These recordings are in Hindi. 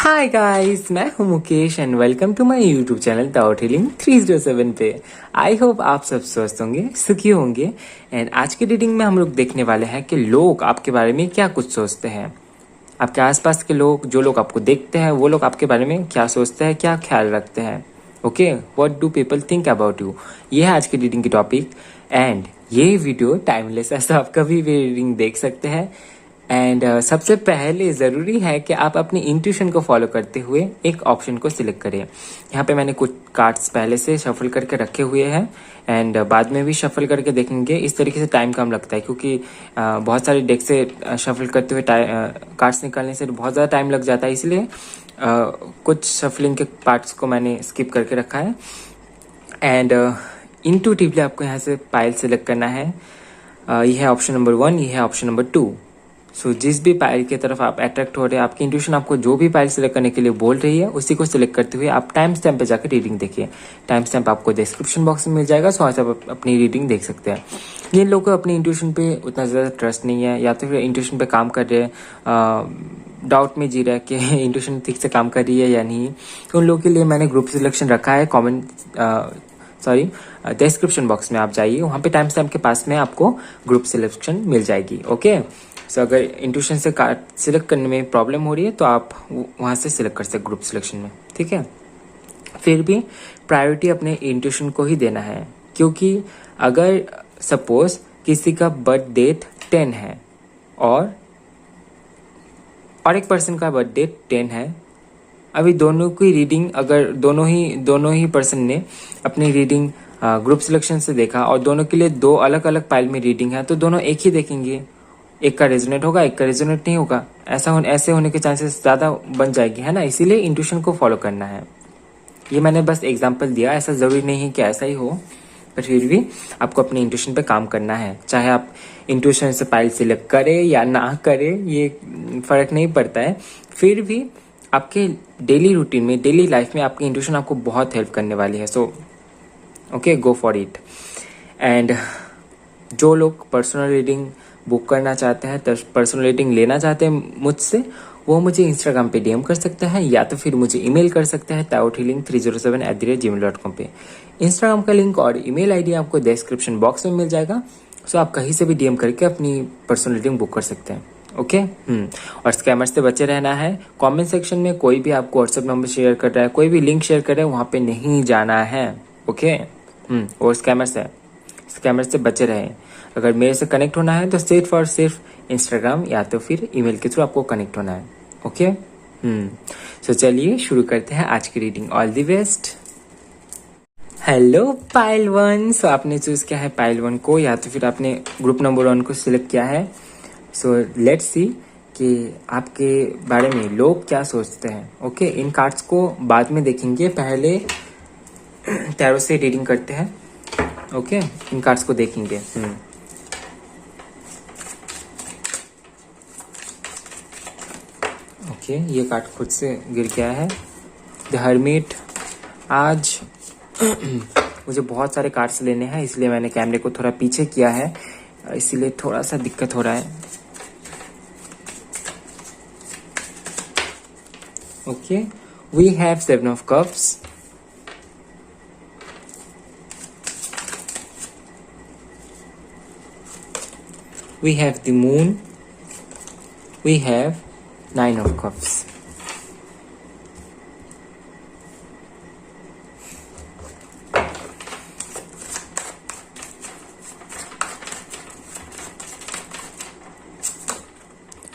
हाय गाइस, मैं हूं Mukesh and welcome to my YouTube channel Tower Healing 307 पे। आई होप आप सब स्वस्थ होंगे, सुखी होंगे। एंड आज की रीडिंग में हम लोग देखने वाले हैं कि लोग आपके बारे में क्या कुछ सोचते हैं। आपके आसपास के लोग, जो लोग आपको देखते हैं, वो लोग आपके बारे में क्या सोचते हैं, क्या ख्याल रखते हैं। Okay, what do people think about you, ये है आज की रीडिंग की टॉपिक। एंड ये वीडियो टाइमलेस है, तो आप कभी भी रीडिंग देख सकते हैं। एंड सबसे पहले ज़रूरी है कि आप अपनी इंट्यूशन को फॉलो करते हुए एक ऑप्शन को सिलेक्ट करें। यहाँ पे मैंने कुछ कार्ड्स पहले से शफल करके रखे हुए हैं एंड बाद में भी शफल करके देखेंगे। इस तरीके से टाइम कम लगता है, क्योंकि बहुत सारे डेक से शफल करते हुए कार्ड्स निकालने से बहुत ज़्यादा टाइम लग जाता है, इसलिए कुछ शफलिंग के पार्ट्स को मैंने स्किप करके रखा है। एंड इंट्यूटिवली आपको यहाँ से पाइल सिलेक्ट करना है। ये है ऑप्शन नंबर 1, ये है ऑप्शन नंबर 2। सो जिस भी पाइल की तरफ आप अट्रैक्ट हो रहे हैं, आपकी इंट्यूशन आपको जो भी पाइल सिलेक्ट करने के लिए बोल रही है, उसी को सिलेक्ट करते हुए आप टाइम स्टैम्प पे जाकर रीडिंग देखिए। टाइम स्टैम्प आपको डिस्क्रिप्शन बॉक्स में मिल जाएगा, सो आज आप अपनी रीडिंग देख सकते हैं। जिन लोगों को अपनी इंट्यूशन पे उतना ज़्यादा ट्रस्ट नहीं है, या तो फिर इंट्यूशन पे काम कर रहे हैं, डाउट में जी रहा है कि इंट्यूशन ठीक से काम कर रही है या नहीं, तो उन लोगों के लिए मैंने ग्रुप सिलेक्शन रखा है। डिस्क्रिप्शन बॉक्स में आप जाइए, वहाँ पे टाइम स्टैम्प के पास में आपको ग्रुप सिलेक्शन मिल जाएगी। ओके, सो अगर इंट्यूशन से कार्ड सिलेक्ट करने में प्रॉब्लम हो रही है तो आप वहाँ से सिलेक्ट कर सकते ग्रुप सिलेक्शन में, ठीक है। फिर भी प्रायोरिटी अपने इंट्यूशन को ही देना है, क्योंकि अगर सपोज किसी का बर्थ डेट 10 है और एक पर्सन का बर्थ डेट 10 है, अभी दोनों की रीडिंग, अगर दोनों ही पर्सन ने अपनी रीडिंग ग्रुप सिलेक्शन से देखा और दोनों के लिए दो अलग अलग पाइल में रीडिंग है, तो दोनों एक ही देखेंगे। एक का रेजोनेट होगा, एक का रेजोनेट नहीं होगा। ऐसे होने के चांसेस ज़्यादा बन जाएगी, है ना। इसीलिए इंट्यूशन को फॉलो करना है। ये मैंने बस एग्जांपल दिया, ऐसा ज़रूरी नहीं है कि ऐसा ही हो, पर फिर भी आपको अपनी इंट्यूशन पे काम करना है। चाहे आप इंट्यूशन से पाइल सिलेक्ट करें या ना करें, ये फ़र्क नहीं पड़ता है। फिर भी आपके डेली रूटीन में, डेली लाइफ में आपकी इंट्यूशन आपको बहुत हेल्प करने वाली है। So okay, go for it. And जो लोग पर्सनल रीडिंग बुक करना चाहते हैं, पर्सनल रीडिंग लेना चाहते हैं मुझसे, वो मुझे इंस्टाग्राम पे डीएम कर सकते हैं, या तो फिर मुझे ईमेल कर सकते हैं taothealing307@gmail.com पे। इंस्टाग्राम का लिंक और ईमेल आईडी आपको डिस्क्रिप्शन बॉक्स में मिल जाएगा, सो आप कहीं से भी डीएम करके अपनी पर्सनल रीडिंग बुक कर सकते हैं। ओके, और स्कैमर से बचे रहना है। कमेंट सेक्शन में कोई भी आपको व्हाट्सएप नंबर शेयर कर रहा है, कोई भी लिंक शेयर कर रहा है, वहाँ पे नहीं जाना है। ओके, और स्कैमर से बचे रहें। अगर मेरे से कनेक्ट होना है तो सिर्फ और सिर्फ इंस्टाग्राम या तो फिर ईमेल के थ्रू आपको कनेक्ट होना है। ओके, सो चलिए शुरू करते हैं आज की reading. All the best. Hello pile 1। सो आपने चूज किया है पाइल 1 को, या तो फिर आपने ग्रुप नंबर 1 को सिलेक्ट किया है। सो लेट्स सी कि आपके बारे में लोग क्या सोचते हैं। ओके, इन कार्ड्स को बाद में देखेंगे, पहले टैरो से रीडिंग करते हैं। ओके, इन कार्ड्स को देखेंगे। ओके, ये कार्ड खुद से गिर गया है, द हर्मिट। आज मुझे बहुत सारे कार्ड्स लेने हैं, इसलिए मैंने कैमरे को थोड़ा पीछे किया है, इसीलिए थोड़ा सा दिक्कत हो रहा है। Okay, we have 7 of cups, we have the moon, we have 9 of cups.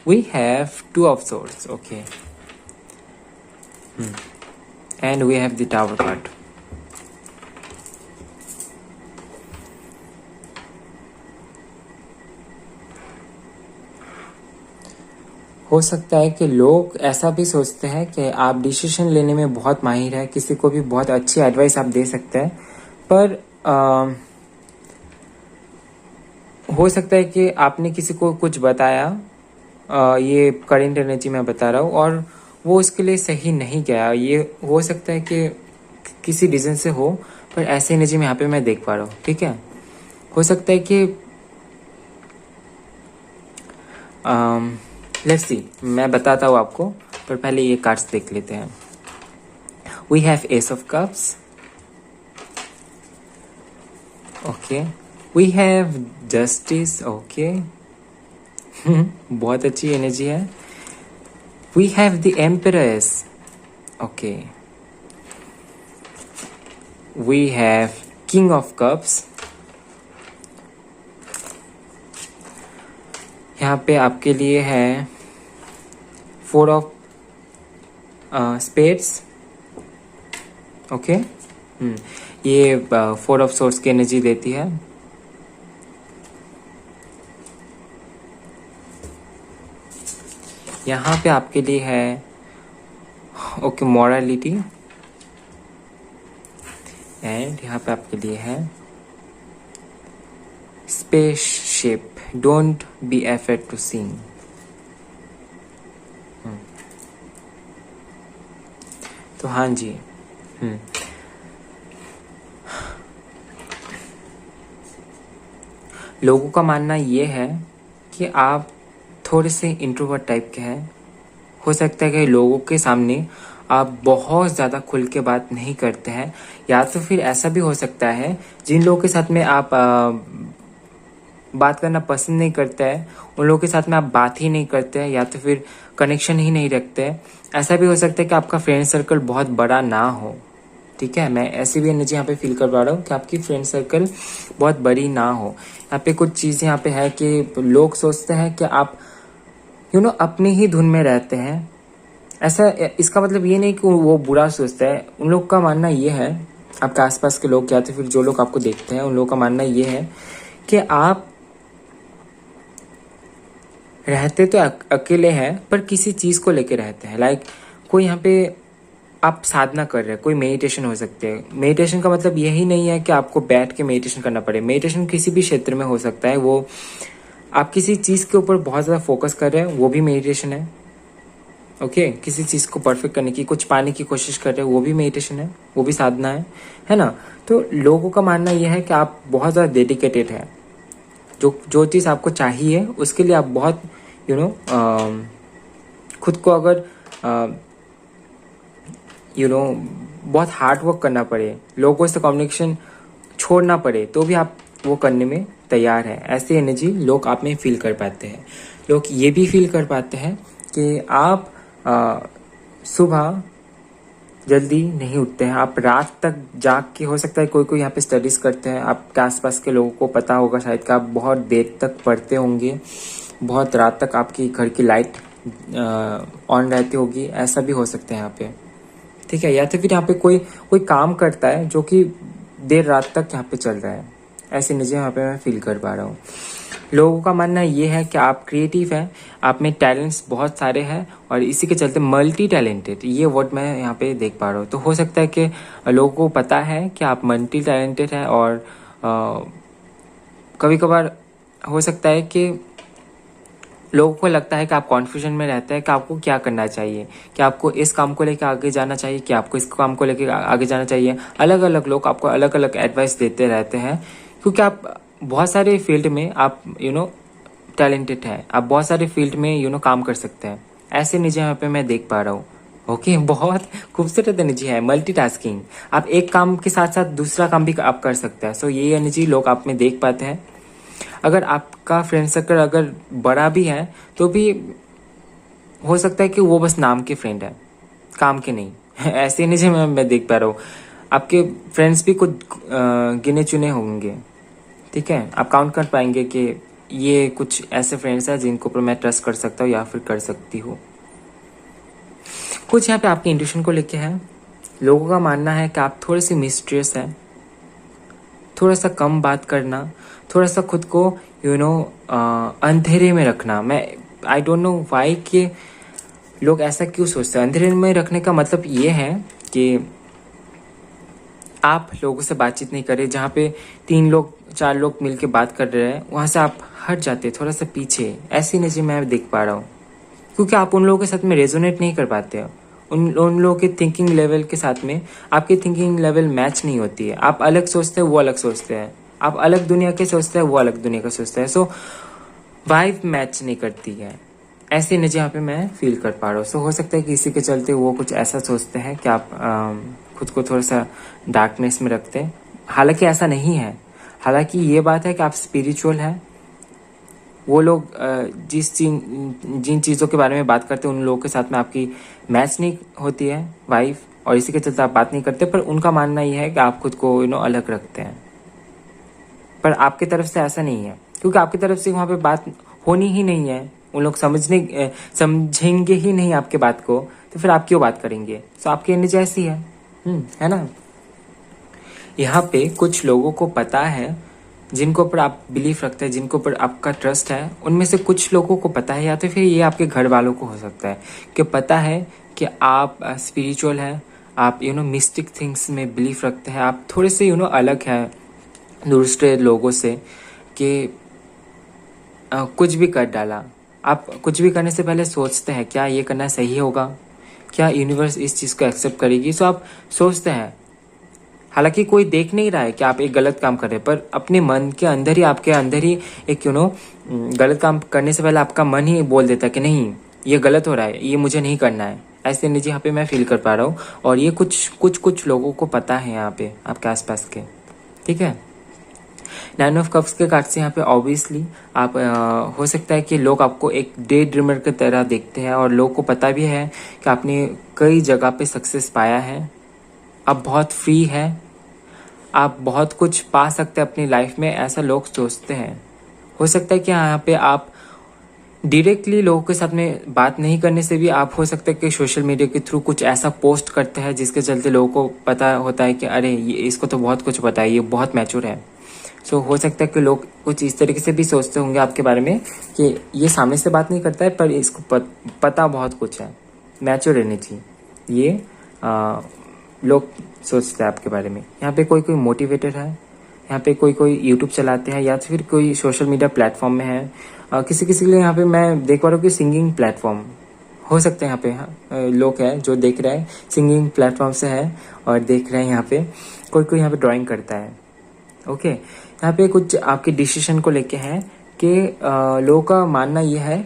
We have 2 of swords. Okay, and we have the tower card. हो सकता है कि लोग ऐसा भी सोचते हैं कि आप डिसीजन लेने में बहुत माहिर है, किसी को भी बहुत अच्छी एडवाइस आप दे सकते हैं, पर हो सकता है कि आपने किसी को कुछ बताया, ये करेंट एनर्जी में बता रहा हूँ, और वो उसके लिए सही नहीं गया। ये हो सकता है कि किसी रीज़न से हो, पर ऐसी एनर्जी में यहाँ पे मैं देख पा रहा हूँ। ठीक है, हो सकता है कि लेट्स सी, मैं बताता हूँ आपको। पर पहले ये कार्ड्स देख लेते हैं। We have ace of cups, okay. We have justice, okay. बहुत अच्छी एनर्जी है। We have the empress, okay. We have king of cups. यहाँ पे आपके लिए है फोर ऑफ स्पेड्स, ओके। ये फोर ऑफ सोर्स की एनर्जी देती है। यहाँ पे आपके लिए है ओके मॉरलिटी, एंड यहाँ पे आपके लिए है spaceship, don't be afraid to sing. तो हाँ जी, लोगों का मानना ये है कि आप थोड़े से इंट्रोवर्ट टाइप के हैं। हो सकता है कि लोगों के सामने आप बहुत ज़्यादा खुल के बात नहीं करते हैं, या तो फिर ऐसा भी हो सकता है जिन लोगों के साथ में आप बात करना पसंद नहीं करते हैं, उन लोगों के साथ में आप बात ही नहीं करते हैं, या तो फिर कनेक्शन ही नहीं रखते हैं। ऐसा भी हो सकता है कि आपका फ्रेंड सर्कल बहुत बड़ा ना हो, ठीक है। मैं ऐसी भी एनर्जी यहाँ पे फील कर पा रहा हूँ कि आपकी फ्रेंड सर्कल बहुत बड़ी ना हो। यहाँ पे कुछ चीज़ें यहाँ पे है कि लोग सोचते हैं कि आप अपनी ही धुन में रहते हैं। ऐसा, इसका मतलब ये नहीं कि वो बुरा सोचता है। उन लोग का मानना ये है, आपके आसपास के लोग या तो फिर जो लोग आपको देखते हैं, उन लोगों का मानना ये है कि आप रहते तो अकेले हैं, पर किसी चीज़ को लेके रहते हैं। लाइक कोई यहाँ पे आप साधना कर रहे हैं, कोई मेडिटेशन हो सकते हैं। मेडिटेशन का मतलब यही नहीं है कि आपको बैठ के मेडिटेशन करना पड़े। मेडिटेशन किसी भी क्षेत्र में हो सकता है। वो आप किसी चीज़ के ऊपर बहुत ज़्यादा फोकस कर रहे हैं, वो भी मेडिटेशन है, ओके। किसी चीज़ को परफेक्ट करने की, कुछ पाने की कोशिश कर रहे हैं, वो भी मेडिटेशन है, वो भी साधना है ना। तो लोगों का मानना यह है कि आप बहुत ज़्यादा डेडिकेटेड है। जो चीज़ आपको चाहिए उसके लिए आप बहुत खुद को अगर बहुत हार्ड वर्क करना पड़े, लोगों से कम्युनिकेशन छोड़ना पड़े, तो भी आप वो करने में तैयार है। ऐसी एनर्जी लोग आप में फील कर पाते हैं। लोग ये भी फील कर पाते हैं कि आप सुबह जल्दी नहीं उठते हैं, आप रात तक जाग के, हो सकता है कोई यहाँ पे स्टडीज़ करते हैं। आपके आसपास के लोगों को पता होगा शायद कि आप बहुत देर तक पढ़ते होंगे, बहुत रात तक आपकी घर की लाइट ऑन रहती होगी। ऐसा भी हो सकता है यहाँ पे, ठीक है। या तो फिर यहाँ पे कोई काम करता है जो कि देर रात तक यहाँ पे चल रहा है। ऐसी चीज़ें यहाँ पे मैं फील कर पा रहा हूँ। लोगों का मानना ये है कि आप क्रिएटिव हैं, आप में टैलेंट्स बहुत सारे हैं, और इसी के चलते मल्टी टैलेंटेड, ये वर्ड मैं यहाँ पे देख पा रहा हूँ। तो हो सकता है कि लोगों को पता है कि आप मल्टी टैलेंटेड हैं, और कभी कभार हो सकता है कि लोगों को लगता है कि आप कॉन्फ्यूजन में रहते हैं कि आपको क्या करना चाहिए, कि आपको इस काम को लेकर आगे जाना चाहिए, कि आपको इस काम को लेकर आगे जाना चाहिए। अलग अलग लोग आपको अलग अलग एडवाइस देते रहते हैं, क्योंकि आप बहुत सारे फील्ड में आप टैलेंटेड है, आप बहुत सारे फील्ड में काम कर सकते हैं। ऐसे निजी यहाँ पे मैं देख पा रहा हूँ, ओके। बहुत खूबसूरत एनर्जी है, मल्टीटास्किंग। आप एक काम के साथ साथ दूसरा काम भी आप कर सकते हैं। सो ये एनर्जी लोग आप में देख पाते हैं। अगर आपका फ्रेंड सर्कल अगर बड़ा भी है तो भी हो सकता है कि वो बस नाम के फ्रेंड है, काम के नहीं। ऐसे एनर्जी मैं देख पा रहा हूँ। आपके फ्रेंड्स भी कुछ गिने चुने होंगे, ठीक है। आप काउंट कर पाएंगे कि ये कुछ ऐसे फ्रेंड्स हैं जिनको पर मैं ट्रस्ट कर सकता हूँ या फिर कर सकती हूँ। कुछ यहाँ पे आपके इंट्यूशन को लेके है। लोगों का मानना है कि आप थोड़े से मिस्टीरियस हैं, थोड़ा सा कम बात करना, थोड़ा सा खुद को अंधेरे में रखना। आई डोंट नो वाई कि लोग ऐसा क्यों सोचते हैं। अंधेरे में रखने का मतलब ये है कि आप लोगों से बातचीत नहीं कर रहे। जहाँ पे 3 लोग 4 लोग मिलके बात कर रहे हैं, वहाँ से आप हट जाते, थोड़ा सा पीछे। ऐसी एनर्जी मैं देख पा रहा हूँ, क्योंकि आप उन लोगों के साथ में रेजोनेट नहीं कर पाते हो। उन लोगों के थिंकिंग लेवल के साथ में आपकी थिंकिंग लेवल मैच नहीं होती है। आप अलग सोचते हैं, वो अलग सोचते हैं। आप अलग दुनिया के सोचते हैं, वो अलग दुनिया का सोचते हैं। सो वाइब मैच नहीं करती है। ऐसी एनर्जी यहाँ पे मैं फील कर पा रहा हूँ। सो हो सकता है कि इसी के चलते वो कुछ ऐसा सोचते हैं कि आप खुद को थोड़ा सा डार्कनेस में रखते हैं। हालांकि ऐसा नहीं है। हालांकि ये बात है कि आप स्पिरिचुअल हैं। वो लोग जिन चीज़ों के बारे में बात करते हैं उन लोगों के साथ में आपकी मैच नहीं होती है वाइफ, और इसी के चलते आप बात नहीं करते। पर उनका मानना ये है कि आप खुद को अलग रखते हैं। पर आपकी तरफ से ऐसा नहीं है, क्योंकि आपकी तरफ से वहाँ पे बात होनी ही नहीं है। उन लोग समझेंगे ही नहीं आपके बात को, तो फिर आप क्यों बात करेंगे। तो आपकी एनर्जी ऐसी है ना। यहाँ पे कुछ लोगों को पता है, जिनको ऊपर आप बिलीव रखते हैं, जिनको ऊपर आपका ट्रस्ट है, उनमें से कुछ लोगों को पता है, या तो फिर ये आपके घर वालों को हो सकता है कि पता है कि आप स्पिरिचुअल है, आप मिस्टिक थिंग्स में बिलीव रखते हैं, आप थोड़े से अलग हैं दूसरे लोगों से, कि कुछ भी कर डाला। आप कुछ भी करने से पहले सोचते हैं क्या ये करना सही होगा, क्या यूनिवर्स इस चीज़ को एक्सेप्ट करेगी। सो आप सोचते हैं, हालांकि कोई देख नहीं रहा है कि आप एक गलत काम कर रहे हैं, पर अपने मन के अंदर ही, आपके अंदर ही एक गलत काम करने से पहले आपका मन ही बोल देता है कि नहीं ये गलत हो रहा है, ये मुझे नहीं करना है। ऐसी एनर्जी यहाँ पे मैं फील कर पा रहा हूँ, और ये कुछ लोगों को पता है यहाँ पे आपके आसपास के। ठीक है। 9 ऑफ कप्स के कार्ड से यहाँ पे ऑब्वियसली आप हो सकता है कि लोग आपको एक डे ड्रीमर की तरह देखते हैं, और लोग को पता भी है कि आपने कई जगह पे सक्सेस पाया है, आप बहुत फ्री है, आप बहुत कुछ पा सकते हैं अपनी लाइफ में, ऐसा लोग सोचते हैं। हो सकता है कि यहाँ पे आप डायरेक्टली लोगों के साथ में बात नहीं करने से भी आप हो सकता है कि सोशल मीडिया के थ्रू कुछ ऐसा पोस्ट करते हैं जिसके चलते लोगों को पता होता है कि अरे ये इसको तो बहुत कुछ पता है, ये बहुत मैच्योर है। सो हो सकता है कि लोग कुछ इस तरीके से भी सोचते होंगे आपके बारे में कि ये सामने से बात नहीं करता है, पर इसको पता बहुत कुछ है, मैच्योर एनर्जी, ये लोग सोचते हैं आपके बारे में। यहाँ पे कोई मोटिवेटर है, यहाँ पे कोई यूट्यूब चलाते हैं, या फिर कोई सोशल मीडिया प्लेटफॉर्म में है। किसी के लिए यहाँ पे मैं देख पा रहा हूँ कि सिंगिंग प्लेटफॉर्म हो सकते हैं। यहाँ पे लोग हैं जो देख रहे हैं, सिंगिंग प्लेटफॉर्म से है और देख रहे हैं। यहाँ पे कोई यहाँ पे ड्राइंग करता है। ओके, यहाँ पे कुछ आपके डिसीजन को लेके है कि लोगों का मानना यह है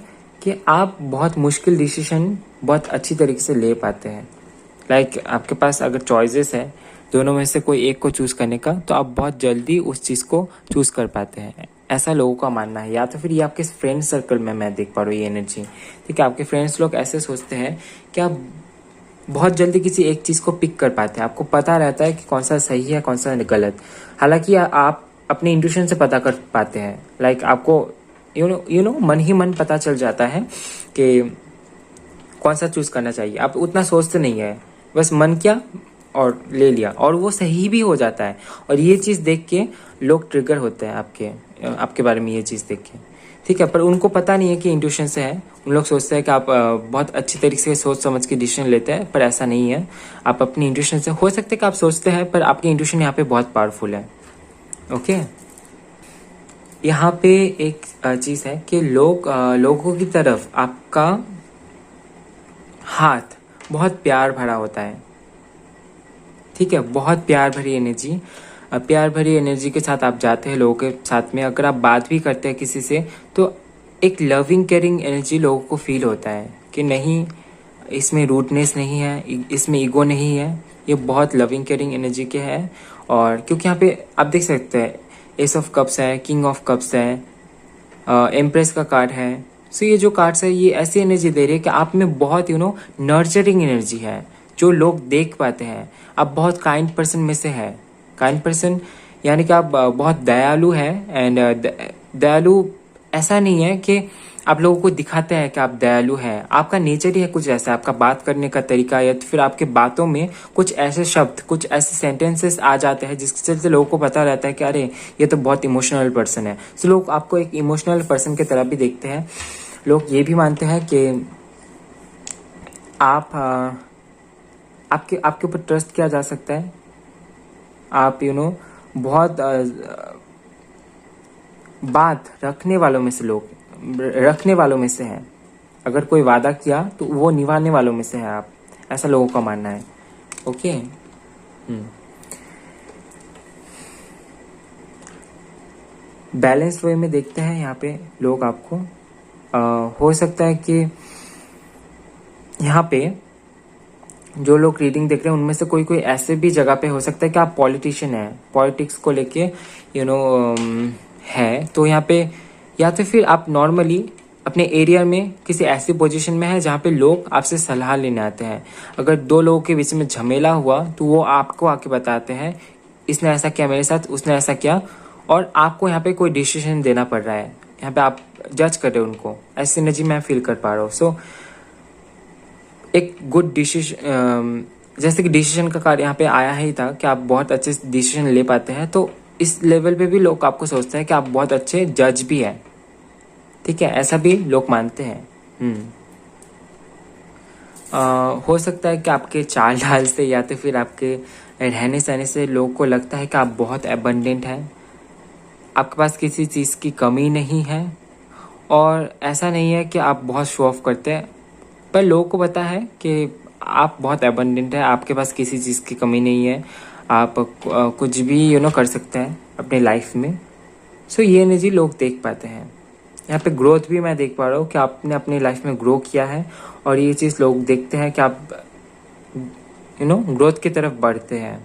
कि आप बहुत मुश्किल डिसीजन बहुत अच्छी तरीके से ले पाते हैं। लाइक आपके पास अगर चॉइसेस है दोनों में से कोई एक को चूज़ करने का, तो आप बहुत जल्दी उस चीज़ को चूज़ कर पाते हैं, ऐसा लोगों का मानना है। या तो फिर ये आपके फ्रेंड सर्कल में मैं देख पा रहा हूँ ये एनर्जी। ठीक है, आपके फ्रेंड्स लोग ऐसे सोचते हैं कि आप बहुत जल्दी किसी एक चीज़ को पिक कर पाते हैं, आपको पता रहता है कि कौन सा सही है कौन सा गलत। हालांकि आप अपने इंट्यूशन से पता कर पाते हैं। लाइक आपको मन ही मन पता चल जाता है कि कौन सा चूज़ करना चाहिए। आप उतना सोचते नहीं है, बस मन किया और ले लिया, और वो सही भी हो जाता है। और ये चीज़ देख के लोग ट्रिगर होते हैं आपके बारे में, ये चीज़ देख के। ठीक है, पर उनको पता नहीं है कि इंट्यूशन से है। उन लोग सोचते हैं कि आप बहुत अच्छी तरीके से सोच समझ के डिसीजन लेते हैं, पर ऐसा नहीं है। आप अपनी इंट्यूशन से, हो सकता है कि आप सोचते हैं, पर आपकी इंट्यूशन यहाँ पे बहुत पावरफुल है। ओके, यहाँ पे एक चीज़ है कि लोगों की तरफ आपका हाथ बहुत प्यार भरा होता है। ठीक है, बहुत प्यार भरी एनर्जी के साथ आप जाते हैं लोगों के साथ में। अगर आप बात भी करते हैं किसी से, तो एक लविंग केयरिंग एनर्जी लोगों को फील होता है कि नहीं, इसमें रूडनेस नहीं है, इसमें ईगो नहीं है, ये बहुत लविंग केयरिंग एनर्जी के है। और क्योंकि यहाँ पे आप देख सकते हैं एस ऑफ कप्स है, किंग ऑफ कप्स है, एम्प्रेस का कार्ड है। सो ये जो कार्ड्स है ये ऐसी एनर्जी दे रही है कि आप में बहुत नर्चरिंग एनर्जी है जो लोग देख पाते हैं। आप बहुत काइंड पर्सन में से है। काइंड पर्सन यानी कि आप बहुत दयालु है। एंड दयालु ऐसा नहीं है कि आप लोगों को दिखाते हैं कि आप दयालु हैं, आपका नेचर ही है कुछ ऐसा, आपका बात करने का तरीका, या फिर आपके बातों में कुछ ऐसे शब्द, कुछ ऐसे सेंटेंसेस आ जाते हैं जिसके चलते लोगों को पता रहता है कि अरे ये तो बहुत इमोशनल पर्सन है। तो लोग आपको एक इमोशनल पर्सन की तरह भी देखते हैं। लोग ये भी मानते हैं कि आपके ऊपर ट्रस्ट किया जा सकता है। आप बहुत बात रखने वालों में से हैं। अगर कोई वादा किया तो वो निभाने वालों में से है आप, ऐसा लोगों का मानना है। ओके, बैलेंस वे में देखते हैं यहाँ पे लोग आपको। हो सकता है कि यहाँ पे जो लोग रीडिंग देख रहे हैं उनमें से कोई कोई ऐसे भी जगह पे हो सकता है कि आप पॉलिटिशियन है, पॉलिटिक्स को लेके है, तो यहाँ पे या तो फिर आप नॉर्मली अपने एरिया में किसी ऐसी पोजीशन में है जहाँ पे लोग आपसे सलाह लेने आते हैं। अगर दो लोगों के बीच में झमेला हुआ तो वो आपको आके बताते हैं इसने ऐसा किया मेरे साथ, उसने ऐसा किया, और आपको यहाँ पे कोई डिसीजन देना पड़ रहा है, यहाँ पे आप जज कर रहे हो उनको। ऐसी एनर्जी मैं फील कर पा रहा हूँ। सो एक गुड डिसीजन, जैसे कि डिसीजन का कार्ड यहाँ पे आया ही था कि आप बहुत अच्छे डिसीजन ले पाते हैं, तो इस लेवल पे भी लोग आपको सोचते हैं कि आप बहुत अच्छे जज भी हैं। ठीक है, ऐसा भी लोग मानते हैं। हो सकता है कि आपके चाल ढाल से या तो फिर आपके रहने सहने से लोगों को लगता है कि आप बहुत एबंडेंट हैं, आपके पास किसी चीज़ की कमी नहीं है, और ऐसा नहीं है कि आप बहुत शो ऑफ करते हैं, पर लोगों को पता है कि आप बहुत एबंडेंट है, आपके पास किसी चीज़ की कमी नहीं है, आप कुछ भी कर सकते हैं अपने लाइफ में। सो ये एनर्जी लोग देख पाते हैं। यहाँ पे ग्रोथ भी मैं देख पा रहा हूँ कि आपने अपनी लाइफ में ग्रो किया है, और ये चीज़ लोग देखते हैं कि आप ग्रोथ की तरफ बढ़ते हैं।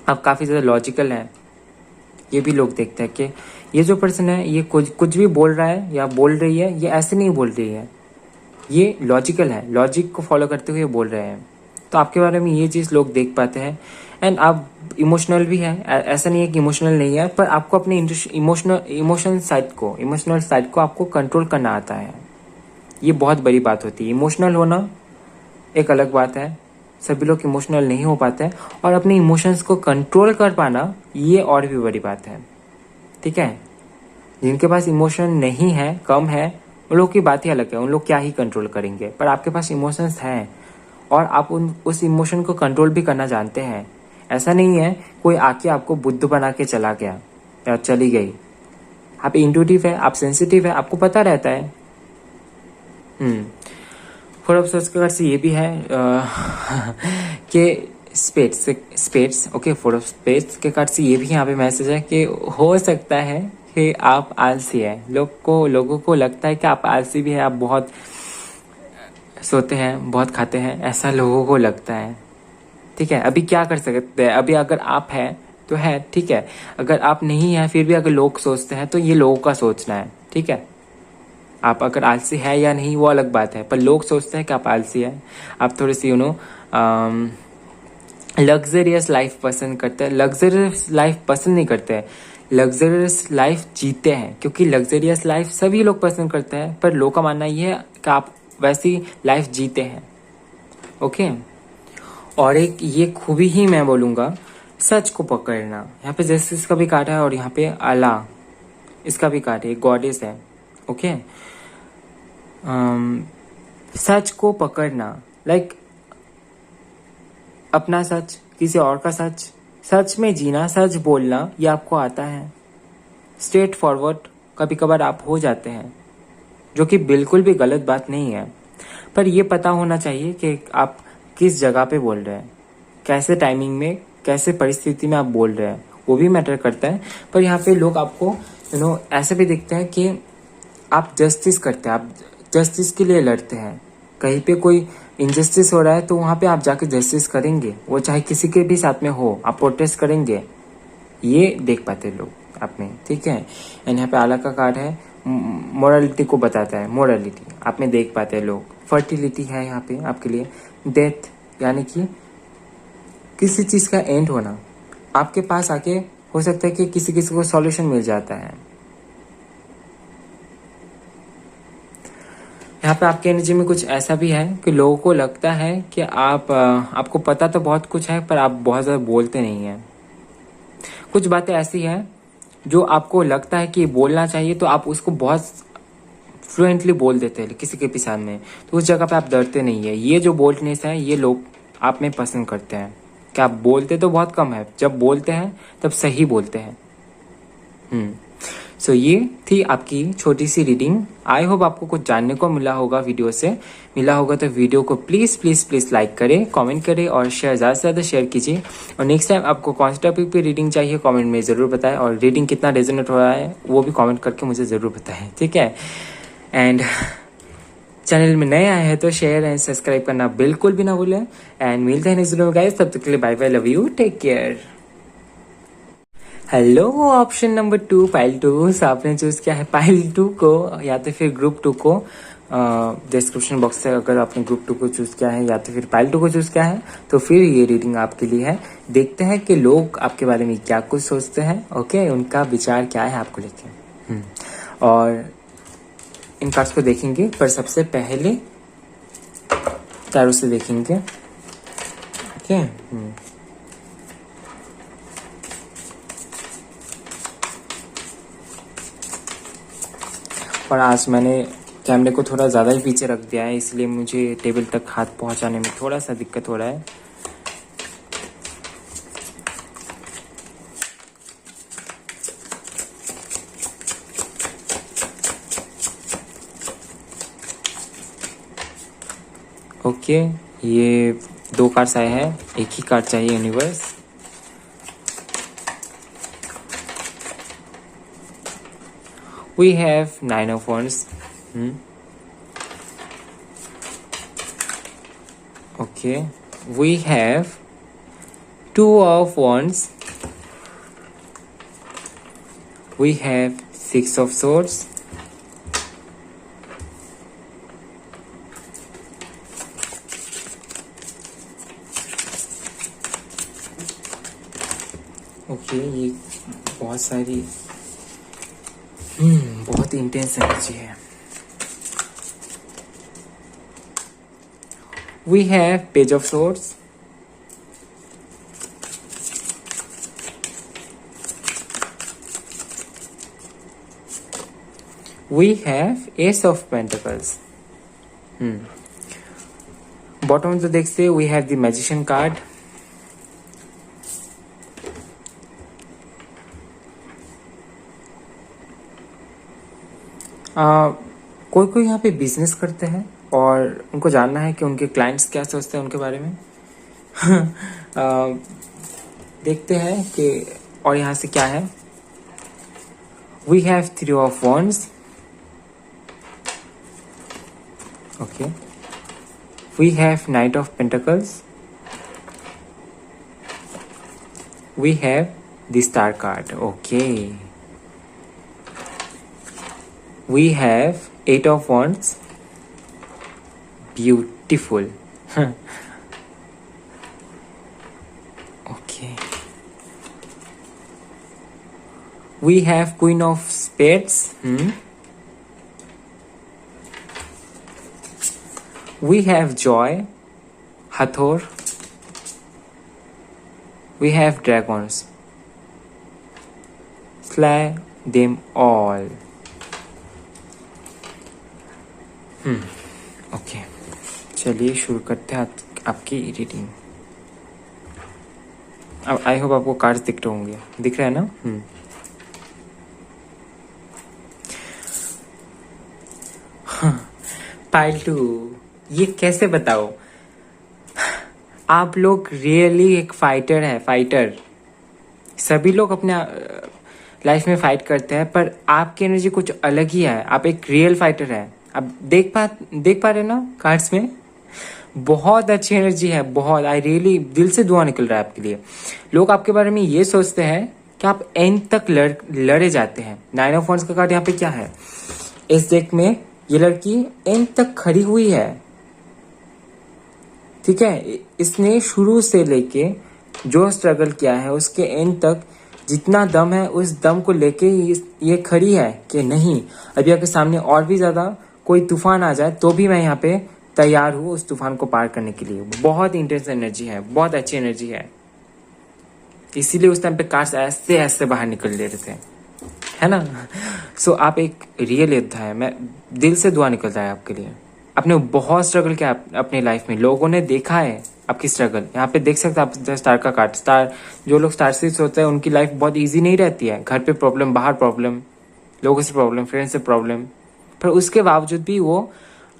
आप काफ़ी ज़्यादा लॉजिकल हैं, ये भी लोग देखते हैं कि ये जो पर्सन है ये कुछ भी बोल रहा है या बोल रही है, ये ऐसे नहीं बोल रही है, ये लॉजिकल है, लॉजिक को फॉलो करते हुए बोल रहे हैं। तो आपके बारे में ये चीज़ लोग देख पाते हैं। एंड आप इमोशनल भी है, ऐसा नहीं है कि इमोशनल नहीं है, पर आपको अपने इमोशनल साइड को आपको कंट्रोल करना आता है। ये बहुत बड़ी बात होती है। इमोशनल होना एक अलग बात है, सभी लोग इमोशनल नहीं हो पाते हैं, और अपने इमोशंस को कंट्रोल कर पाना ये और भी बड़ी बात है। ठीक है, जिनके पास इमोशन नहीं है, कम है, उन लोग की बात ही अलग है, उन लोग क्या ही कंट्रोल करेंगे। पर आपके पास इमोशंस हैं और आप उस इमोशन को कंट्रोल भी करना जानते हैं। ऐसा नहीं है कोई आके आपको बुद्ध बना के चला गया या चली गई। आप इंट्यूटिव है, आप सेंसिटिव है, आपको पता रहता है। फोर ऑफ सोर्स के कार्ड से ये भी है कि spades okay, four of spades के कार्ड से ये भी यहाँ पे मैसेज है कि हो सकता है कि आप आलसी है। लोगों को लगता है कि आप आलसी भी है, आप बहुत सोते हैं, बहुत खाते हैं, ऐसा लोगों को लगता है। ठीक है, अभी क्या कर सकते हैं, अभी अगर आप है तो है, ठीक है, अगर आप नहीं है फिर भी अगर लोग सोचते हैं तो ये लोगों का सोचना है। ठीक है, आप अगर आलसी है या नहीं वो अलग बात है, पर लोग सोचते हैं कि आप आलसी है, आप थोड़ी सी लग्जरियस लाइफ पसंद करते हैं। लग्जरियस लाइफ पसंद नहीं करते हैं, लग्जरियस लाइफ जीते हैं, क्योंकि लग्जरियस लाइफ सभी लोग पसंद करते हैं, पर लोगों का मानना ये है कि आप वैसी लाइफ जीते हैं। ओके, और एक ये खूबी ही मैं बोलूँगा, सच को पकड़ना। यहाँ पे जस्टिस का भी कार्ड है और यहाँ पे अल्लाह इसका भी कार्ड है, गॉडेस है। ओके, सच को पकड़ना, लाइक अपना सच, किसी और का सच, सच में जीना, सच बोलना, ये आपको आता है। स्ट्रेट फॉरवर्ड कभी कभार आप हो जाते हैं, जो कि बिल्कुल भी गलत बात नहीं है, पर ये पता होना चाहिए कि आप किस जगह पे बोल रहे हैं, कैसे टाइमिंग में, कैसे परिस्थिति में आप बोल रहे हैं, वो भी मैटर करता है। पर यहाँ पे लोग आपको ऐसे भी दिखते हैं कि आप जस्टिस करते हैं, आप जस्टिस के लिए लड़ते हैं। कहीं पे कोई इनजस्टिस हो रहा है तो वहाँ पे आप जाके जस्टिस करेंगे, वो चाहे किसी के भी साथ में हो, आप प्रोटेस्ट करेंगे। ये देख पाते लोग आप में। ठीक है, एंड यहाँ पे आला का कार्ड है, मोरालिटी को बताता है, मोरालिटी आप में देख पाते हैं लोग। फर्टिलिटी है यहाँ पे आपके लिए, डेथ यानी कि किसी चीज़ का एंड होना, आपके पास आके हो सकता है कि किसी को सॉल्यूशन मिल जाता है। यहाँ पे आपके एनर्जी में कुछ ऐसा भी है कि लोगों को लगता है कि आपको पता तो बहुत कुछ है, पर आप बहुत ज़्यादा बोलते नहीं हैं। कुछ बातें ऐसी हैं जो आपको लगता है कि बोलना चाहिए, तो आप उसको बहुत फ्लुएंटली बोल देते हैं किसी के भी सामने, तो उस जगह पे आप डरते नहीं है। ये जो बोल्डनेस है ये लोग आप में पसंद करते हैं कि आप बोलते तो बहुत कम है, जब बोलते हैं तब सही बोलते हैं। सो ये थी आपकी छोटी सी रीडिंग। आई होप आपको कुछ जानने को मिला होगा, वीडियो से मिला होगा तो वीडियो को प्लीज़ प्लीज़ प्लीज़ लाइक करें, कमेंट करें और ज़्यादा से ज़्यादा शेयर कीजिए। और नेक्स्ट टाइम आपको कौन से टॉपिक पे रीडिंग चाहिए कमेंट में ज़रूर बताएं, और रीडिंग कितना रेजोनेट हो रहा है वो भी कमेंट करके मुझे ज़रूर बताएं, ठीक है। एंड चैनल में नए आए हैं तो शेयर एंड सब्सक्राइब करना बिल्कुल भी ना भूलें। एंड मिलते हैं नेक्स्ट वीडियो में गाइस, तब तक के लिए bye bye, love you, take care. Hello, option number 2 pile 2। So आपने चूज किया है पाइल 2 को या तो फिर ग्रुप 2 को। डिस्क्रिप्शन बॉक्स से अगर आपने ग्रुप 2 को चूज किया है या तो फिर पाइल 2 को चूज किया है तो फिर ये रीडिंग आपके लिए है। देखते हैं कि लोग आपके बारे में क्या कुछ सोचते हैं, ओके, उनका विचार क्या है आपको लेके। और इन कार्ड्स को देखेंगे, पर सबसे पहले टैरो से देखेंगे, ओके। और आज मैंने कैमरे को थोड़ा ज़्यादा ही पीछे रख दिया है, इसलिए मुझे टेबल तक हाथ पहुंचाने में थोड़ा सा दिक्कत हो रहा है। ओके, ये 2 कार्ड्स आए हैं, एक ही कार्ड चाहिए universe. We have 9 of Wands. Okay, we have 2 of Wands. We have 6 of Swords. Okay, ये बहुत सारी बहुत इंटेंस एनर्जी है। We have Page of Swords. We have Ace of Pentacles. Bottom of the deck से we have the Magician card. कोई कोई यहाँ पे बिजनेस करते हैं और उनको जानना है कि उनके क्लाइंट्स क्या सोचते हैं उनके बारे में। देखते हैं कि और यहाँ से क्या है। We have 3 of Wands. Okay, we have Knight of Pentacles. We have the star card. Okay, we have 8 of Wands. Beautiful. Okay, we have Queen of Spades. We have Joy, Hathor. We have Dragons. Slay them all. Okay, चलिए शुरू करते हैं आपकी रीडिंग। अब आई होप आपको कार्ड्स दिख रहे होंगे, दिख रहे हैं ना। पाइल 2, ये कैसे बताओ, आप लोग रियली एक फाइटर है, फाइटर। सभी लोग अपने लाइफ में फाइट करते हैं, पर आपकी एनर्जी कुछ अलग ही है, आप एक रियल फाइटर है। अब देख पा रहे ना कार्ड्स में, बहुत अच्छी एनर्जी है, बहुत। आई रियली दिल से दुआ निकल रहा है आपके लिए। लोग आपके बारे में ये सोचते हैं कि आप एंड तक लड़े जाते हैं। 9 of Wands का कार्ड यहाँ पे क्या है, इस डेक में ये लड़की एंड तक खड़ी हुई है, ठीक है। इसने शुरू से लेके जो स्ट्रगल किया है उसके एंड तक जितना दम है उस दम को लेके ये खड़ी है कि नहीं, अभी आपके सामने और भी ज्यादा कोई तूफान आ जाए तो भी मैं यहाँ पे तैयार हूँ उस तूफान को पार करने के लिए। बहुत इंटेंस एनर्जी है, बहुत अच्छी एनर्जी है, इसीलिए उस टाइम पे कार्ड्स ऐसे ऐसे बाहर निकल ले रहे थे, है ना। सो आप एक रियल योद्धा है, मैं दिल से दुआ निकलता है आपके लिए। आपने बहुत स्ट्रगल किया अपनी लाइफ में, लोगों ने देखा है आपकी स्ट्रगल। यहाँ पे देख सकते हैं आप स्टार का कार्ड। स्टार, जो लोग स्टार से सोचते हैं उनकी लाइफ बहुत इजी नहीं रहती है, घर पे प्रॉब्लम, बाहर प्रॉब्लम, लोगों से प्रॉब्लम, फ्रेंड्स से प्रॉब्लम, पर उसके बावजूद भी वो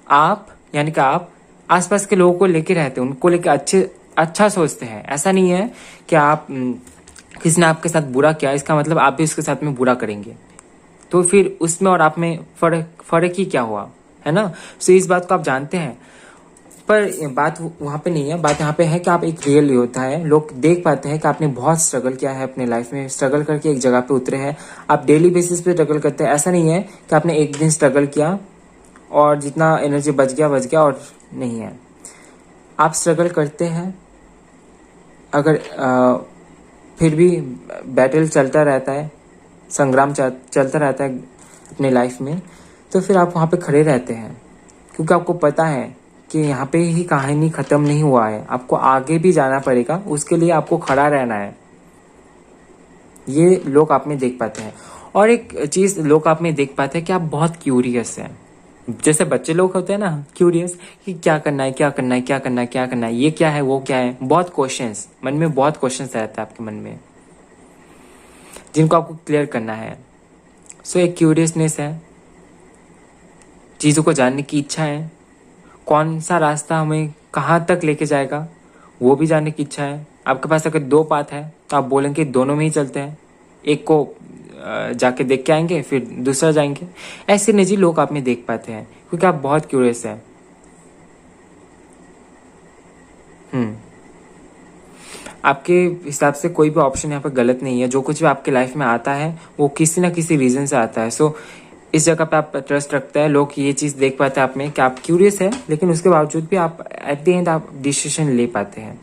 आप यानी कि आप आसपास के लोगों को लेके रहते हैं, उनको लेके अच्छा सोचते हैं। ऐसा नहीं है कि आप किसी ने आपके साथ बुरा किया इसका मतलब आप भी उसके साथ में बुरा करेंगे, तो फिर उसमें और आप में फर्क ही क्या हुआ, है ना। सो इस बात को आप जानते हैं, पर बात वहाँ पे नहीं है, बात यहाँ पे है कि आप एक रियल योद्धा है। लोग देख पाते हैं कि आपने बहुत स्ट्रगल किया है अपने लाइफ में, स्ट्रगल करके एक जगह पे उतरे हैं। आप डेली बेसिस पे स्ट्रगल करते हैं, ऐसा नहीं है कि आपने एक दिन स्ट्रगल किया और जितना एनर्जी बच गया और नहीं है। आप स्ट्रगल करते हैं, अगर फिर भी बैटल चलता रहता है, संग्राम चलता रहता है अपने लाइफ में, तो फिर आप वहाँ पे खड़े रहते हैं, क्योंकि आपको पता है कि यहाँ पे ही कहानी ख़त्म नहीं हुआ है, आपको आगे भी जाना पड़ेगा, उसके लिए आपको खड़ा रहना है। ये लोग आप में देख पाते हैं। और एक चीज़ लोग आप में देख पाते हैं कि आप बहुत क्यूरियस हैं। जैसे बच्चे लोग होते हैं ना, क्यूरियस, कि क्या करना है, क्या करना है, क्या करना है, क्या करना है, ये क्या है, वो क्या है, बहुत क्वेश्चंस मन में, बहुत क्वेश्चंस रहते हैं आपके मन में जिनको आपको क्लियर करना है। सो एक क्यूरियसनेस है, चीज़ों को जानने की इच्छा है, कौन सा रास्ता हमें कहाँ तक लेके जाएगा वो भी जानने की इच्छा है। आपके पास अगर दो पाथ है तो आप बोलेंगे दोनों में ही चलते हैं, एक को जाके देख के आएंगे फिर दूसरा जाएंगे। ऐसे निजी लोग आप में देख पाते हैं क्योंकि आप बहुत क्यूरियस हैं। आपके हिसाब से कोई भी ऑप्शन यहाँ पर गलत नहीं है। जो कुछ भी आपके लाइफ में आता है वो किसी ना किसी रीज़न से आता है। सो इस जगह पे आप ट्रस्ट रखते हैं, लोग ये चीज़ देख पाते हैं आप में कि आप क्यूरियस है, लेकिन उसके बावजूद भी आप एट द एंड आप डिसीजन ले पाते हैं,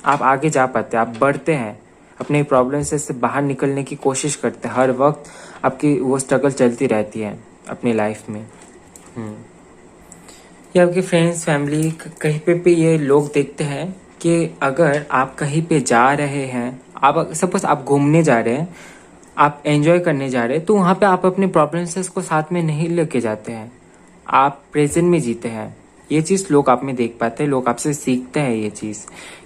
आप आगे जा पाते हैं, आप बढ़ते हैं, अपने प्रॉब्लम से बाहर निकलने की कोशिश करते हैं। हर वक्त आपकी वो स्ट्रगल चलती रहती है अपनी लाइफ में। या आपके फ्रेंड्स, फैमिली, कहीं पे ये लोग देखते हैं कि अगर आप कहीं पे जा रहे हैं, आप सपोज आप घूमने जा रहे हैं, आप एंजॉय करने जा रहे हैं, तो वहाँ पे आप अपने प्रॉब्लम्स को साथ में नहीं लेके जाते हैं, आप प्रेजेंट में जीते हैं। ये चीज़ लोग आप में देख पाते हैं, लोग आपसे सीखते हैं ये चीज़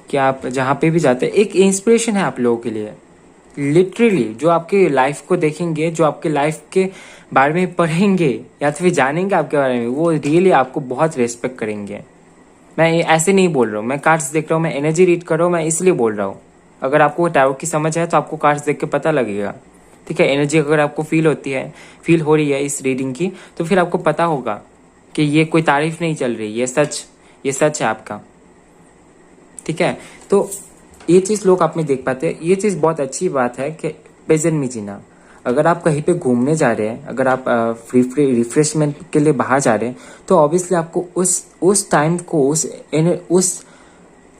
कि आप जहाँ पे भी जाते हैं एक इंस्पिरेशन है आप लोगों के लिए। लिटरली जो आपके लाइफ को देखेंगे, जो आपके लाइफ के बारे में पढ़ेंगे या तो फिर जानेंगे आपके बारे में, वो रियली आपको बहुत रेस्पेक्ट करेंगे। मैं ऐसे नहीं बोल रहा हूँ, मैं कार्ड्स देख रहा हूँ, मैं एनर्जी रीड कर रहा हूँ, मैं इसलिए बोल रहा हूँ। अगर आपको टैरो की समझ है तो आपको कार्ड्स देख के पता लगेगा, ठीक है। एनर्जी अगर आपको फील हो रही है इस रीडिंग की, तो फिर आपको पता होगा कि ये कोई तारीफ नहीं चल रही, ये सच है आपका, ठीक है। तो ये चीज़ लोग आप में देख पाते हैं। ये चीज़ बहुत अच्छी बात है कि प्रेजेंट में जीना। अगर आप कहीं पे घूमने जा रहे हैं, अगर आप रिफ्रेशमेंट के लिए बाहर जा रहे हैं, तो ऑब्वियसली आपको उस टाइम को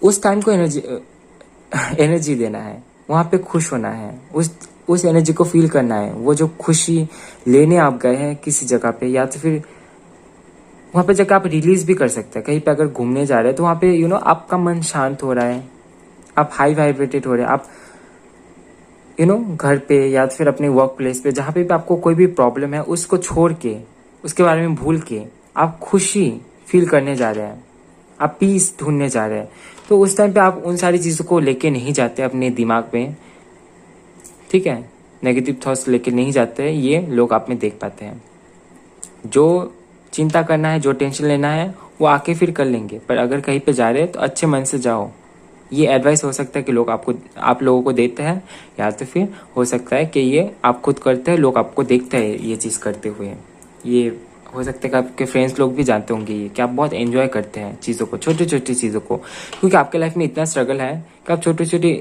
उस टाइम को एनर्जी देना है, वहाँ पे खुश होना है, उस एनर्जी को फील करना है। वो जो खुशी लेने आप गए हैं किसी जगह पे, या तो फिर वहाँ पे जाकर आप रिलीज भी कर सकते हैं। कहीं पे अगर घूमने जा रहे हैं तो वहाँ पे आपका मन शांत हो रहा है, आप हाई वाइब्रेटेड हो रहे हैं, आप घर पे या फिर अपने वर्क प्लेस पे जहाँ पे भी आपको कोई भी प्रॉब्लम है उसको छोड़ के, उसके बारे में भूल के आप खुशी फील करने जा रहे हैं, आप पीस ढूंढने जा रहे हैं। तो उस टाइम पे आप उन सारी चीज़ों को लेके नहीं जाते अपने दिमाग में, ठीक है। नेगेटिव थॉट्स लेके नहीं जाते, ये लोग आप में देख पाते हैं। जो चिंता करना है, जो टेंशन लेना है वो आके फिर कर लेंगे, पर अगर कहीं पे जा रहे हैं तो अच्छे मन से जाओ। ये एडवाइस हो सकता है कि लोग आप लोगों को देते हैं, या तो फिर हो सकता है कि ये आप खुद करते हैं, लोग आपको देखते हैं ये चीज़ करते हुए। ये हो सकता है कि आपके फ्रेंड्स लोग भी जानते होंगे ये कि आप बहुत एंजॉय करते हैं चीज़ों को, छोटी छोटी चीज़ों को, क्योंकि आपके लाइफ में इतना स्ट्रगल है कि आप छोटी छोटी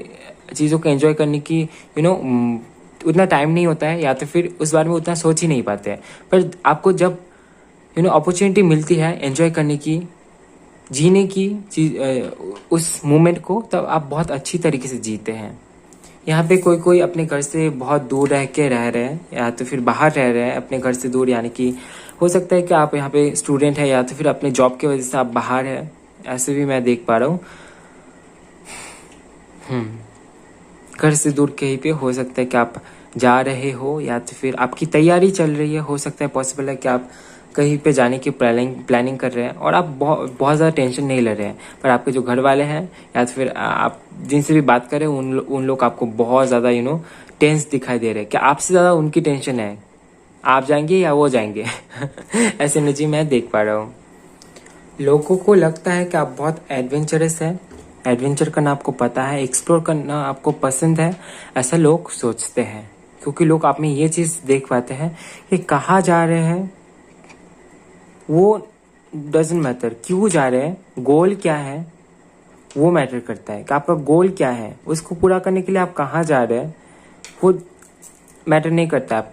चीज़ों को एंजॉय करने की उतना टाइम नहीं होता है, या तो फिर उस बारे में उतना सोच ही नहीं पाते हैं। पर आपको जब अपॉर्चुनिटी मिलती है एंजॉय करने की, जीने की चीज उस मोमेंट को, तब आप बहुत अच्छी तरीके से जीते हैं। यहाँ पे कोई अपने घर से बहुत दूर रह रहे हैं, या तो फिर बाहर रह रहे हैं अपने घर से दूर, यानी कि हो सकता है कि आप यहाँ पे स्टूडेंट है या तो फिर अपने जॉब की वजह से आप बाहर है, ऐसे भी मैं देख पा रहा हूँ। घर से दूर कहीं पे हो सकता है कि आप जा रहे हो, या तो फिर आपकी तैयारी चल रही है, हो सकता है पॉसिबल है कि आप कहीं पे जाने की प्लानिंग कर रहे हैं और आप बहुत ज़्यादा टेंशन नहीं ले रहे हैं। पर आपके जो घर वाले हैं या तो फिर आप जिनसे भी बात कर रहे हैं उन लोग आपको बहुत ज़्यादा टेंस दिखाई दे रहे हैं कि आपसे ज़्यादा उनकी टेंशन है, आप जाएंगे या वो जाएंगे ऐसे एनर्जी मैं देख पा रहा हूँ। लोगों को लगता है कि आप बहुत एडवेंचरस है, एडवेंचर करना आपको पता है, एक्सप्लोर करना आपको पसंद है, ऐसा लोग सोचते हैं। क्योंकि लोग आप में ये चीज़ देख पाते हैं कि कहाँ जा रहे हैं वो डजेंट मैटर, क्यों जा रहे हैं, गोल क्या है वो मैटर करता है कि आपका गोल क्या है, उसको पूरा करने के लिए आप कहाँ जा रहे हैं वो मैटर नहीं करता।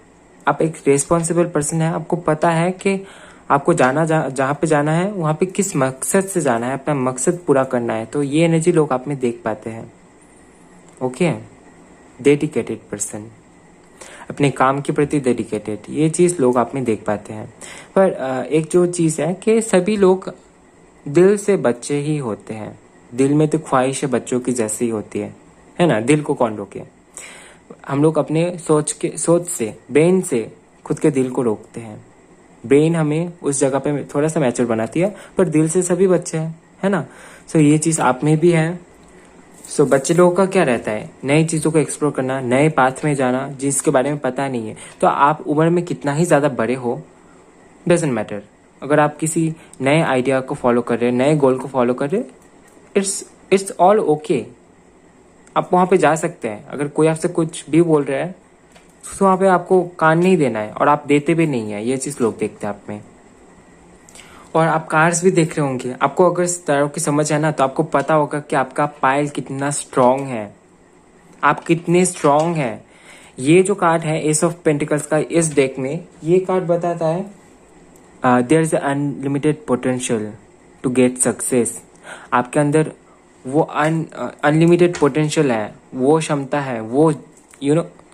आप एक रिस्पॉन्सिबल पर्सन है, आपको पता है कि आपको जाना जहाँ पे जाना है वहाँ पे किस मकसद से जाना है, अपना मकसद पूरा करना है। तो ये एनर्जी लोग आप में देख पाते हैं। ओके, डेडिकेटेड पर्सन, अपने काम के प्रति डेडिकेटेड, ये चीज़ लोग आप में देख पाते हैं। पर एक जो चीज़ है कि सभी लोग दिल से बच्चे ही होते हैं। दिल में तो ख्वाहिशें बच्चों की जैसी ही होती है ना। दिल को कौन रोके। हम लोग अपने सोच से, ब्रेन से खुद के दिल को रोकते हैं। ब्रेन हमें उस जगह पे थोड़ा सा मैच्योर बनाती है, पर दिल से सभी बच्चे हैं, है ना। सो ये चीज़ आप में भी है। सो बच्चे लोगों का क्या रहता है, नई चीज़ों को एक्सप्लोर करना, नए पाथ में जाना जिसके बारे में पता नहीं है। तो आप उम्र में कितना ही ज़्यादा बड़े हो डजेंट मैटर, अगर आप किसी नए आइडिया को फॉलो कर रहे हैं, नए गोल को फॉलो कर रहे हैं, इट्स ऑल ओके। आप वहाँ पे जा सकते हैं। अगर कोई आपसे कुछ भी बोल रहा है तो वहाँ पे आपको कान नहीं देना है, और आप देते भी नहीं है। ये चीज़ लोग देखते हैं आप में। और आप कार्स भी देख रहे होंगे, आपको अगर इस तरह की समझ है ना, तो आपको पता होगा कि आपका पायल कितना स्ट्रांग है, आप कितने स्ट्रांग हैं। ये जो कार्ड है एस ऑफ पेंटिकल्स का, इस डेक में ये कार्ड बताता है there is unlimited potential to get success. आपके अंदर वो अनलिमिटेड पोटेंशियल है, वो क्षमता है, वो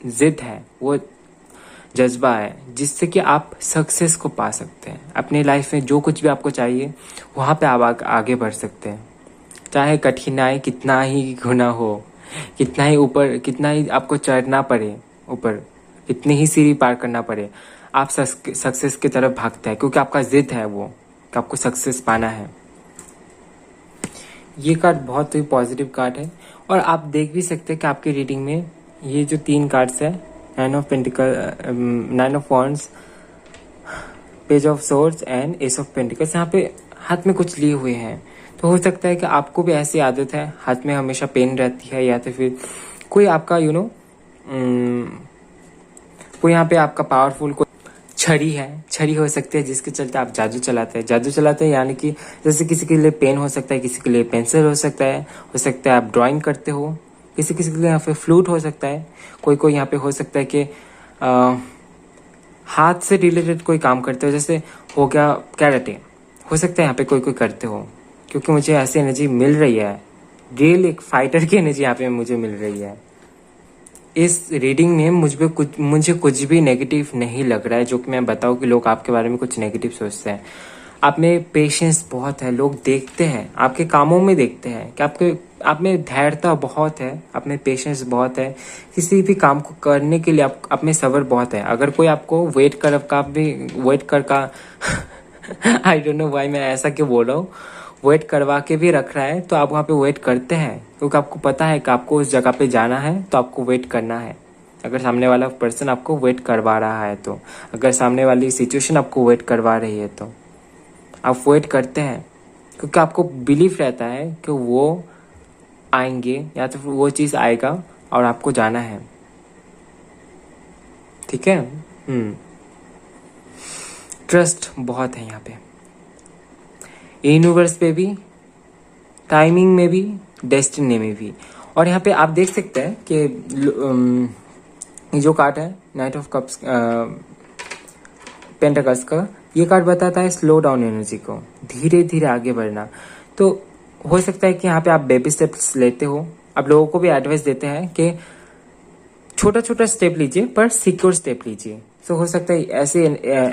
जिद है, वो जज्बा है, जिससे कि आप सक्सेस को पा सकते हैं। अपनी लाइफ में जो कुछ भी आपको चाहिए वहाँ पे आप आगे बढ़ सकते हैं। चाहे कठिनाई कितना ही गुना हो, कितना ही ऊपर, कितना ही आपको चढ़ना पड़े ऊपर, कितनी ही सीढ़ी पार करना पड़े, आप सक्सेस की तरफ भागते हैं, क्योंकि आपका जिद है वो कि आपको सक्सेस पाना है। ये कार्ड बहुत ही पॉजिटिव कार्ड है। और आप देख भी सकते हैं कि आपकी रीडिंग में ये जो 3 कार्ड्स है, 9 of pentacle, 9 of wands, page of swords and S of pentacles, यहाँ पे हाथ में कुछ लिए हुए हैं। तो हो सकता है कि आपको भी ऐसी आदत है, हाथ में हमेशा पेन रहती है, या तो फिर कोई आपका कोई यहाँ पे आपका पावरफुल कोई छड़ी हो सकती है, जिसके चलते आप जादू चलाते हैं। यानी कि जैसे किसी के लिए पेन हो सकता है, किसी के लिए पेंसिल हो सकता है आप ड्राइंग करते हो, किसी के लिए यहाँ पे फ्लूट हो सकता है, कोई यहाँ पे हो सकता है कि हाथ से रिलेटेड कोई काम करते हो, जैसे हो गया कैरेटे, हो सकता है यहाँ पे कोई करते हो। क्योंकि मुझे ऐसी एनर्जी मिल रही है, रियल एक फाइटर की एनर्जी यहाँ पे मुझे मिल रही है। इस रीडिंग में मुझे कुछ भी नेगेटिव नहीं लग रहा है, जो कि मैं बताऊं कि लोग आपके बारे में कुछ नेगेटिव सोचते हैं। आप में पेशेंस बहुत है, लोग देखते हैं, आपके कामों में देखते हैं कि आप में धैर्यता बहुत है, आप में पेशेंस बहुत है, किसी भी काम को करने के लिए आप में सब्र बहुत है। अगर कोई आपको वेट कर का आई डोंट नो व्हाई मैं ऐसा क्यों बोल रहा हूँ, वेट करवा के भी रख रहा है, तो आप वहाँ पे वेट करते हैं, क्योंकि आपको पता है कि आपको उस जगह पे जाना है, तो आपको वेट करना है। अगर सामने वाला पर्सन आपको वेट करवा रहा है, तो अगर सामने वाली सिचुएशन आपको वेट करवा रही है, तो आप वेट करते हैं, क्योंकि आपको बिलीफ रहता है कि वो आएंगे या तो फिर वो चीज़ आएगा और आपको जाना है। ठीक है। ट्रस्ट बहुत है यहाँ पे, यूनिवर्स पे भी, टाइमिंग में भी, डेस्टिनी में भी। और यहाँ पे आप देख सकते हैं कि ये जो कार्ड है नाइट ऑफ कप्स पेंटाकल्स का, ये कार्ड बताता है स्लो डाउन एनर्जी को, धीरे धीरे आगे बढ़ना। तो हो सकता है कि यहाँ पे आप बेबी स्टेप्स लेते हो। आप लोगों को भी एडवाइस देते हैं कि छोटा छोटा स्टेप लीजिए, पर सिक्योर स्टेप लीजिए। तो हो सकता है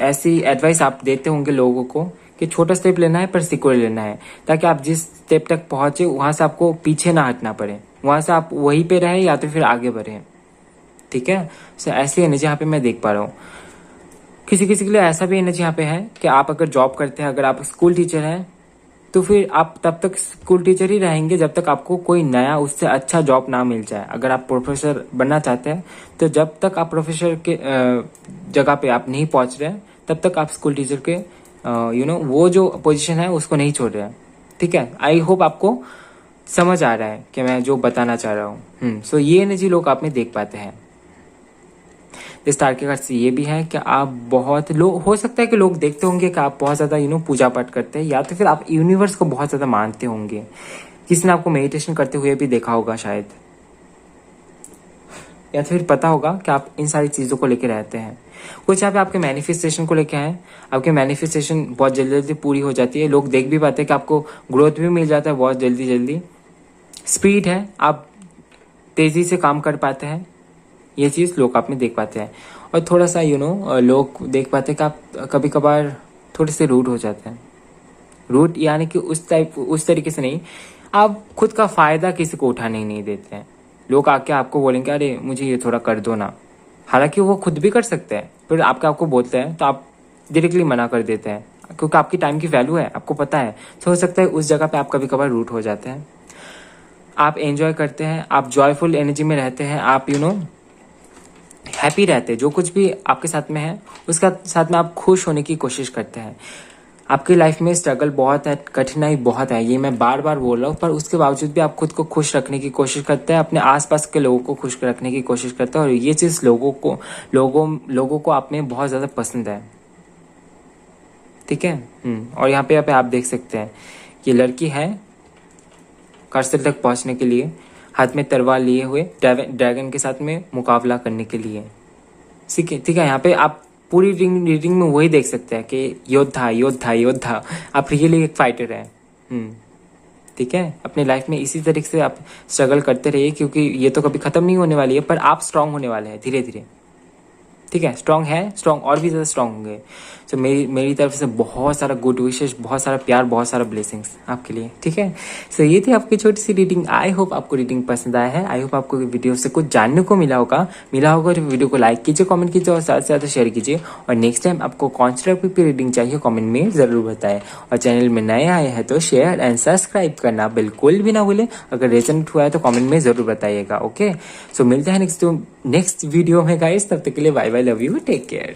ऐसी एडवाइस आप देते होंगे लोगों को कि छोटा स्टेप लेना है पर सिक्योर लेना है, ताकि आप जिस स्टेप तक पहुंचे वहां से आपको पीछे ना हटना पड़े, वहां से आप वहीं पे रहे या तो फिर आगे बढ़े। ठीक है। सो ऐसी एनर्जी यहाँ पे मैं देख पा रहा हूँ। किसी किसी के लिए ऐसा भी एनर्जी यहाँ पे है कि आप अगर जॉब करते हैं, अगर आप स्कूल टीचर हैं, तो फिर आप तब तक स्कूल टीचर ही रहेंगे जब तक आपको कोई नया उससे अच्छा जॉब ना मिल जाए। अगर आप प्रोफेसर बनना चाहते हैं तो जब तक आप प्रोफेसर के जगह पे आप नहीं पहुंच रहे हैं तब तक आप स्कूल टीचर के वो जो पोजीशन है उसको नहीं छोड़ रहे हैं। ठीक है, आई होप आपको समझ आ रहा है कि मैं जो बताना चाह रहा हूँ। सो ये एनर्जी लोग आप में देख पाते हैं। इस तार के अर्थ ये भी है कि आप बहुत लोग, हो सकता है कि लोग देखते होंगे कि आप बहुत ज्यादा पूजा पाठ करते हैं, या तो फिर आप यूनिवर्स को बहुत ज्यादा मानते होंगे। किसी ने आपको मेडिटेशन करते हुए भी देखा होगा शायद, या तो फिर पता होगा कि आप इन सारी चीजों को लेकर रहते हैं। कुछ यहाँ पे आपके मैनिफेस्टेशन को लेकर हैं, आपके मैनिफेस्टेशन बहुत जल्दी जल्दी पूरी हो जाती है। लोग देख भी पाते हैं कि आपको ग्रोथ भी मिल जाता है बहुत जल्दी जल्दी, स्पीड है, आप तेजी से काम कर पाते हैं। ये चीज लोग आप में देख पाते हैं। और थोड़ा सा लोग देख पाते हैं कि आप कभी कभार थोड़े से रूड हो जाते हैं। रूड यानी कि उस तरीके से नहीं, आप खुद का फायदा किसी को उठाने नहीं देते हैं। लोग आके आपको बोलेंगे अरे मुझे ये थोड़ा कर दो ना, हालांकि वो खुद भी कर सकते हैं, फिर आपको बोलते हैं तो आप डायरेक्टली मना कर देते हैं क्योंकि आपकी टाइम की वैल्यू है, आपको पता है। तो हो सकता है उस जगह पे आप कभी कभार रूड हो जाते हैं। आप एंजॉय करते हैं, आप जॉयफुल एनर्जी में रहते हैं, आप हैप्पी रहते हैं। जो कुछ भी आपके साथ में है उसका साथ में आप खुश होने की कोशिश करते हैं। आपकी लाइफ में स्ट्रगल बहुत है, कठिनाई बहुत है, ये मैं बार बार बोल रहा हूँ, पर उसके बावजूद भी आप खुद को खुश रखने की कोशिश करते हैं, अपने आसपास के लोगों को खुश रखने की कोशिश करते हैं। और ये चीज लोगों को आप में बहुत ज्यादा पसंद है। ठीक है। और यहाँ पे आप देख सकते हैं ये लड़की है कार्सल तक पहुंचने के लिए हाथ में तलवार लिए हुए ड्रैगन के साथ में मुकाबला करने के लिए। ठीक है, यहाँ पे आप पूरी रीडिंग में वही देख सकते हैं कि योद्धा योद्धा योद्धा, आप रियली एक फाइटर हैं। ठीक है, अपने लाइफ में इसी तरीके से आप स्ट्रगल करते रहिए, क्योंकि ये तो कभी खत्म नहीं होने वाली है, पर आप स्ट्रांग होने वाले हैं धीरे धीरे। ठीक है, स्ट्रांग और भी ज्यादा स्ट्रांग होंगे। तो मेरी तरफ से बहुत सारा गुड विशेष, बहुत सारा प्यार, बहुत सारा ब्लेसिंग्स आपके लिए। ठीक है, सो ये थी आपकी छोटी सी रीडिंग। आई होप आपको रीडिंग पसंद आया है। आई होप आपको वीडियो से कुछ जानने को मिला होगा तो वीडियो को लाइक कीजिए, कमेंट कीजिए और साथ साथ शेयर कीजिए। और नेक्स्ट टाइम आपको कौन सी टॉपिक पे रीडिंग चाहिए कमेंट में जरूर बताएं। और चैनल में नए आए हैं तो शेयर एंड सब्सक्राइब करना बिल्कुल भी ना भूलें। अगर रेजनेट हुआ है तो कमेंट में जरूर बताइएगा। ओके, सो मिलते हैं नेक्स्ट वीडियो में गाइस, तब तक के लिए bye bye, love you, take care.